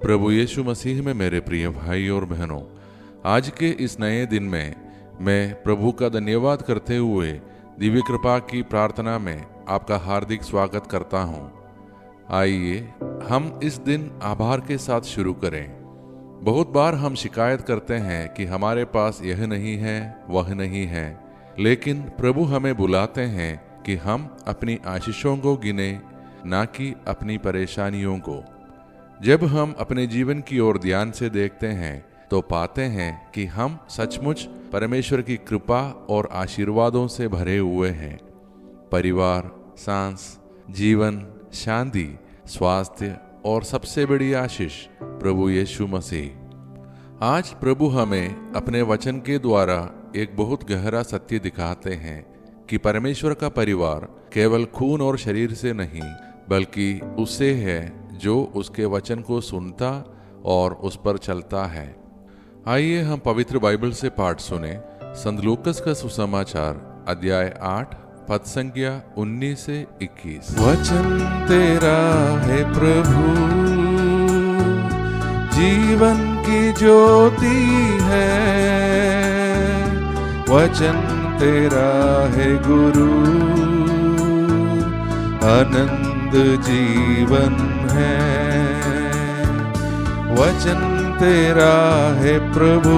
प्रभु यीशु मसीह में मेरे प्रिय भाई और बहनों, आज के इस नए दिन में मैं प्रभु का धन्यवाद करते हुए दिव्य कृपा की प्रार्थना में आपका हार्दिक स्वागत करता हूं। आइए हम इस दिन आभार के साथ शुरू करें। बहुत बार हम शिकायत करते हैं कि हमारे पास यह नहीं है, वह नहीं है, लेकिन प्रभु हमें बुलाते हैं कि हम अपनी आशीषों को गिने, ना कि अपनी परेशानियों को। जब हम अपने जीवन की ओर ध्यान से देखते हैं तो पाते हैं कि हम सचमुच परमेश्वर की कृपा और आशीर्वादों से भरे हुए हैं। परिवार, सांस, जीवन, शांति, स्वास्थ्य और सबसे बड़ी आशीष प्रभु यीशु मसीह। आज प्रभु हमें अपने वचन के द्वारा एक बहुत गहरा सत्य दिखाते हैं कि परमेश्वर का परिवार केवल खून और शरीर से नहीं, बल्कि उससे है जो उसके वचन को सुनता और उस पर चलता है। आइए हम पवित्र बाइबल से पाठ सुने। संत लूकस का सुसमाचार अध्याय 8 पद संख्या 19 से 21। वचन तेरा है प्रभु, जीवन की ज्योति है। वचन तेरा है गुरु, आनंद जीवन है। वचन तेरा है प्रभु,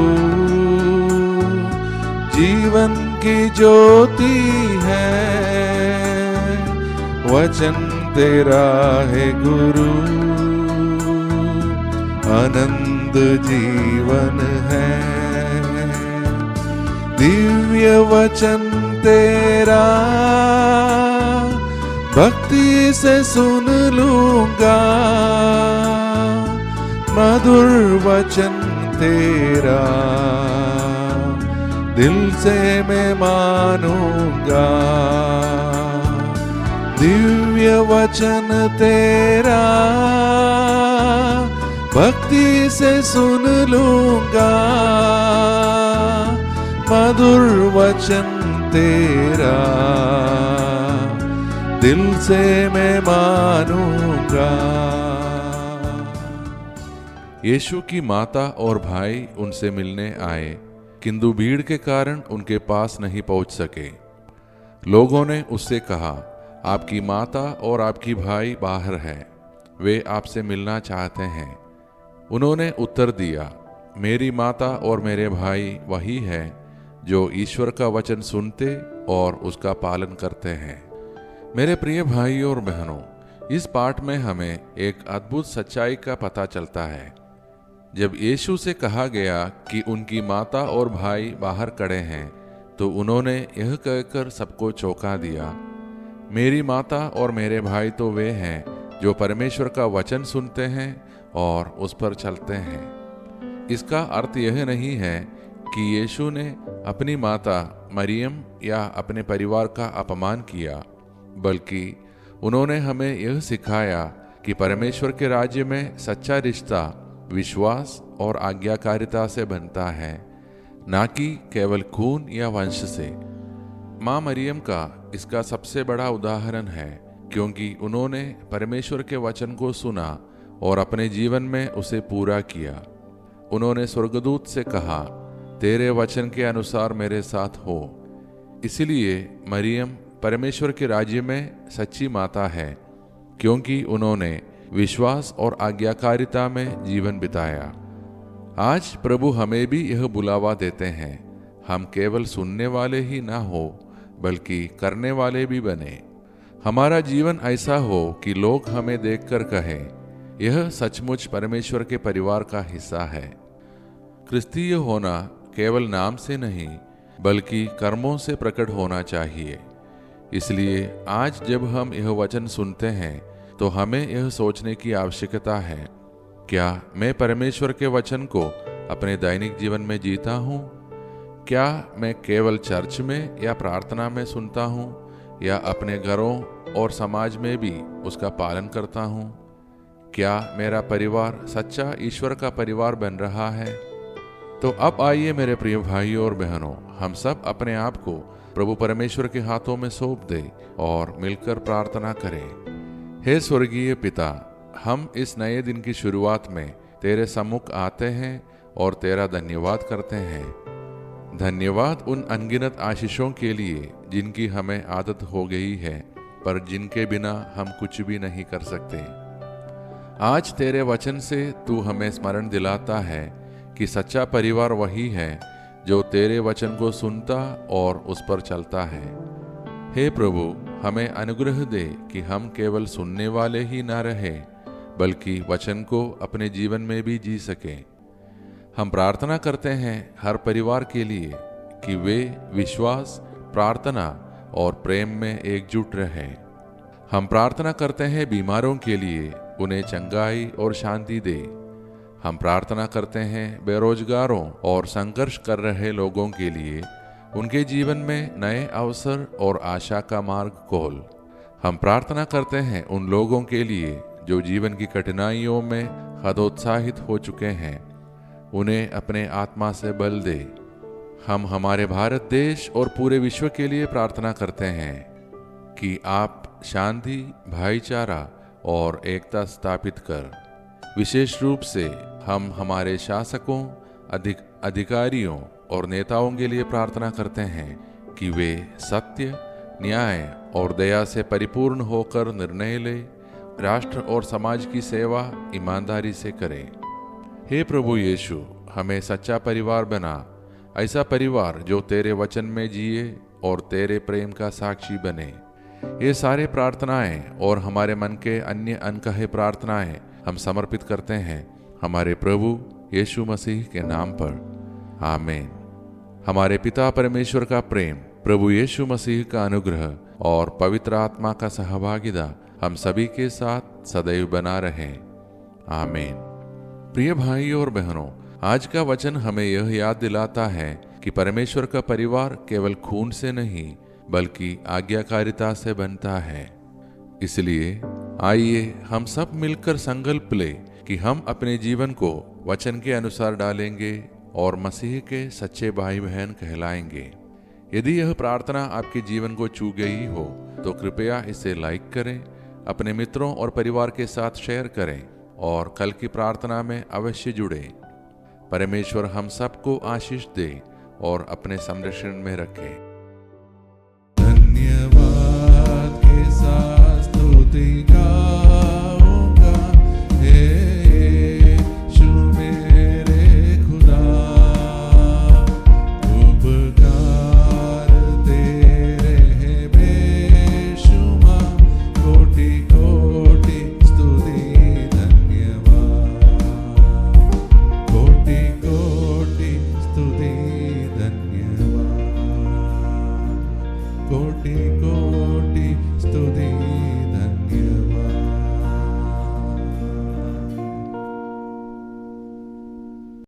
जीवन की ज्योति है। वचन तेरा है गुरु, आनंद जीवन है। दिव्य वचन तेरा भक्ति से सुन लूंगा, मधुर वचन तेरा दिल से मैं मानूंगा। दिव्य वचन तेरा भक्ति से सुन लूंगा, मधुर वचन तेरा दिल से मैं मानूंगा। यीशु की माता और भाई उनसे मिलने आए, किंतु भीड़ के कारण उनके पास नहीं पहुंच सके। लोगों ने उससे कहा, आपकी माता और आपकी भाई बाहर है, वे आपसे मिलना चाहते हैं। उन्होंने उत्तर दिया, मेरी माता और मेरे भाई वही है जो ईश्वर का वचन सुनते और उसका पालन करते हैं। मेरे प्रिय भाई और बहनों, इस पाठ में हमें एक अद्भुत सच्चाई का पता चलता है। जब यीशु से कहा गया कि उनकी माता और भाई बाहर खड़े हैं, तो उन्होंने यह कहकर सबको चौंका दिया, मेरी माता और मेरे भाई तो वे हैं जो परमेश्वर का वचन सुनते हैं और उस पर चलते हैं। इसका अर्थ यह नहीं है कि यीशु ने अपनी माता मरियम या अपने परिवार का अपमान किया, बल्कि उन्होंने हमें यह सिखाया कि परमेश्वर के राज्य में सच्चा रिश्ता विश्वास और आज्ञाकारिता से बनता है, ना कि केवल खून या वंश से। माँ मरियम का इसका सबसे बड़ा उदाहरण है, क्योंकि उन्होंने परमेश्वर के वचन को सुना और अपने जीवन में उसे पूरा किया। उन्होंने स्वर्गदूत से कहा, तेरे वचन के अनुसार मेरे साथ हो। इसलिए मरियम परमेश्वर के राज्य में सच्ची माता है, क्योंकि उन्होंने विश्वास और आज्ञाकारिता में जीवन बिताया। आज प्रभु हमें भी यह बुलावा देते हैं, हम केवल सुनने वाले ही ना हो, बल्कि करने वाले भी बने। हमारा जीवन ऐसा हो कि लोग हमें देखकर कहें, यह सचमुच परमेश्वर के परिवार का हिस्सा है। क्रिस्तीय होना केवल नाम से नहीं, बल्कि कर्मों से प्रकट होना चाहिए। इसलिए आज जब हम यह वचन सुनते हैं तो हमें यह सोचने की आवश्यकता है, क्या मैं परमेश्वर के वचन को अपने दैनिक जीवन में जीता हूँ? क्या मैं केवल चर्च में या प्रार्थना में सुनता हूँ, या अपने घरों और समाज में भी उसका पालन करता हूँ? क्या मेरा परिवार सच्चा ईश्वर का परिवार बन रहा है? तो अब आइए मेरे प्रिय भाइयों और बहनों, हम सब अपने आप को प्रभु परमेश्वर के हाथों में सौंप दें और मिलकर प्रार्थना करें। हे स्वर्गीय पिता, हम इस नए दिन की शुरुआत में तेरे सम्मुख आते हैं और तेरा धन्यवाद करते हैं। धन्यवाद उन अनगिनत आशीषों के लिए जिनकी हमें आदत हो गई है, पर जिनके बिना हम कुछ भी नहीं कर सकते। आज तेरे वचन से तू हमें स्मरण दिलाता है कि सच्चा परिवार वही है जो तेरे वचन को सुनता और उस पर चलता है। हे प्रभु, हमें अनुग्रह दे कि हम केवल सुनने वाले ही न रहे, बल्कि वचन को अपने जीवन में भी जी सकें। हम प्रार्थना करते हैं हर परिवार के लिए कि वे विश्वास, प्रार्थना और प्रेम में एकजुट रहें। हम प्रार्थना करते हैं बीमारों के लिए, उन्हें चंगाई और शांति दे। हम प्रार्थना करते हैं बेरोजगारों और संघर्ष कर रहे लोगों के लिए, उनके जीवन में नए अवसर और आशा का मार्ग खोल। हम प्रार्थना करते हैं उन लोगों के लिए जो जीवन की कठिनाइयों में हतोत्साहित हो चुके हैं, उन्हें अपने आत्मा से बल दे। हम हमारे भारत देश और पूरे विश्व के लिए प्रार्थना करते हैं कि आप शांति, भाईचारा और एकता स्थापित कर। विशेष रूप से हम हमारे शासकों, अधिकारियों और नेताओं के लिए प्रार्थना करते हैं कि वे सत्य, न्याय और दया से परिपूर्ण होकर निर्णय ले, राष्ट्र और समाज की सेवा ईमानदारी से करें। हे प्रभु यीशु, हमें सच्चा परिवार बना, ऐसा परिवार जो तेरे वचन में जिए और तेरे प्रेम का साक्षी बने। ये सारे प्रार्थनाएं और हमारे मन के अन्य अनकहे प्रार्थनाएं हम समर्पित करते हैं हमारे प्रभु यीशु मसीह के नाम पर, आमीन। हमारे पिता परमेश्वर का प्रेम, प्रभु यीशु मसीह का अनुग्रह और पवित्र आत्मा का सहभागिता हम सभी के साथ सदैव बना रहे, आमीन। प्रिय भाई और बहनों, आज का वचन हमें यह याद दिलाता है कि परमेश्वर का परिवार केवल खून से नहीं बल्कि आज्ञाकारिता से बनता है। इसलिए आइए हम सब मिलकर संकल्प लें कि हम अपने जीवन को वचन के अनुसार डालेंगे और मसीह के सच्चे भाई बहन कहलाएंगे। यदि यह प्रार्थना आपके जीवन को छू गई हो तो कृपया इसे लाइक करें, अपने मित्रों और परिवार के साथ शेयर करें और कल की प्रार्थना में अवश्य जुड़ें। परमेश्वर हम सबको आशीष दे और अपने संरक्षण में रखे। धन्यवाद के साथ स्तुति का